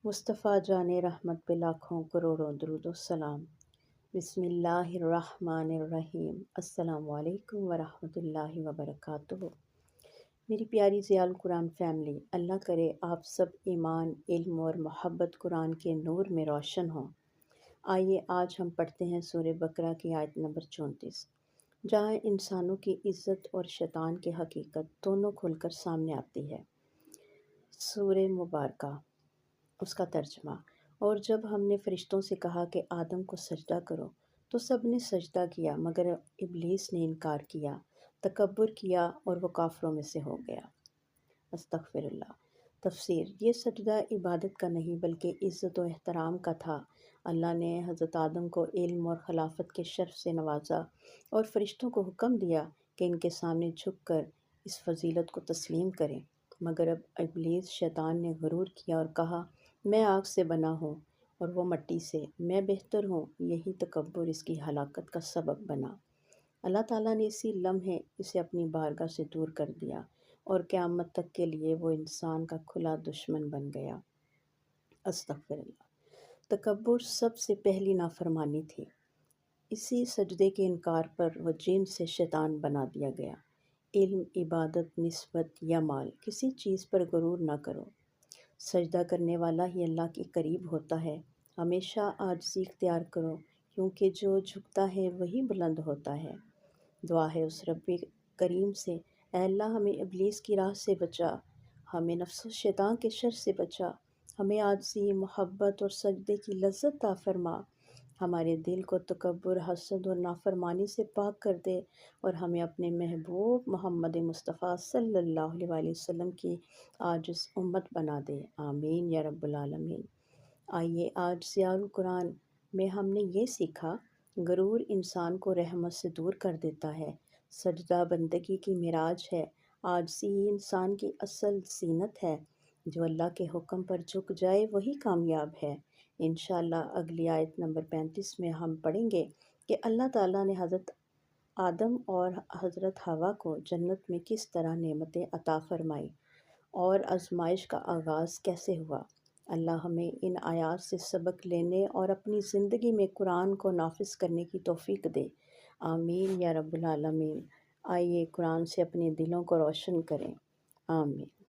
مصطفیٰ جان رحمت پہ لاکھوں کروڑوں درود و سلام۔ بسم اللہ الرحمن الرحیم۔ السلام علیکم ورحمۃ اللہ وبرکاتہ۔ میری پیاری ضیاء القرآن فیملی، اللہ کرے آپ سب ایمان، علم اور محبت قرآن کے نور میں روشن ہوں۔ آئیے آج ہم پڑھتے ہیں سورہ بقرہ کی آیت نمبر 34، جہاں انسانوں کی عزت اور شیطان کی حقیقت دونوں کھل کر سامنے آتی ہے۔ سورہ مبارکہ، اس کا ترجمہ۔ اور جب ہم نے فرشتوں سے کہا کہ آدم کو سجدہ کرو تو سب نے سجدہ کیا مگر ابلیس نے انکار کیا، تکبر کیا اور وہ کافروں میں سے ہو گیا۔ استغفر اللہ۔ تفسیر: یہ سجدہ عبادت کا نہیں بلکہ عزت و احترام کا تھا۔ اللہ نے حضرت آدم کو علم اور خلافت کے شرف سے نوازا اور فرشتوں کو حکم دیا کہ ان کے سامنے جھک کر اس فضیلت کو تسلیم کریں، مگر اب ابلیس شیطان نے غرور کیا اور کہا میں آگ سے بنا ہوں اور وہ مٹی سے، میں بہتر ہوں۔ یہی تکبر اس کی ہلاکت کا سبب بنا۔ اللہ تعالیٰ نے اسی لمحے اسے اپنی بارگاہ سے دور کر دیا اور قیامت تک کے لیے وہ انسان کا کھلا دشمن بن گیا۔ استغفر اللہ۔ تکبر سب سے پہلی نافرمانی تھی۔ اسی سجدے کے انکار پر وہ جن سے شیطان بنا دیا گیا۔ علم، عبادت، نسبت یا مال، کسی چیز پر غرور نہ کرو۔ سجدہ کرنے والا ہی اللہ کے قریب ہوتا ہے۔ ہمیشہ عاجزی اختیار کرو کیونکہ جو جھکتا ہے وہی بلند ہوتا ہے۔ دعا ہے اس رب کریم سے، اے اللہ ہمیں ابلیس کی راہ سے بچا، ہمیں نفس و شیطان کے شر سے بچا، ہمیں عاجزی، محبت اور سجدے کی لذت عطا فرما، ہمارے دل کو تکبر، حسد اور نافرمانی سے پاک کر دے اور ہمیں اپنے محبوب محمد مصطفیٰ صلی اللہ علیہ وآلہ وسلم کی عاجز امت بنا دے، آمین یا رب العالمین۔ آئیے آج ضیاء القرآن میں ہم نے یہ سیکھا، غرور انسان کو رحمت سے دور کر دیتا ہے، سجدہ بندگی کی معراج ہے، عاجزی انسان کی اصل زینت ہے، جو اللہ کے حکم پر جھک جائے وہی کامیاب ہے۔ انشاءاللہ اگلی آیت نمبر 35 میں ہم پڑھیں گے کہ اللہ تعالیٰ نے حضرت آدم اور حضرت حوا کو جنت میں کس طرح نعمتیں عطا فرمائی اور آزمائش کا آغاز کیسے ہوا۔ اللہ ہمیں ان آیات سے سبق لینے اور اپنی زندگی میں قرآن کو نافذ کرنے کی توفیق دے، آمین یا رب العالمین۔ آئیے قرآن سے اپنے دلوں کو روشن کریں، آمین۔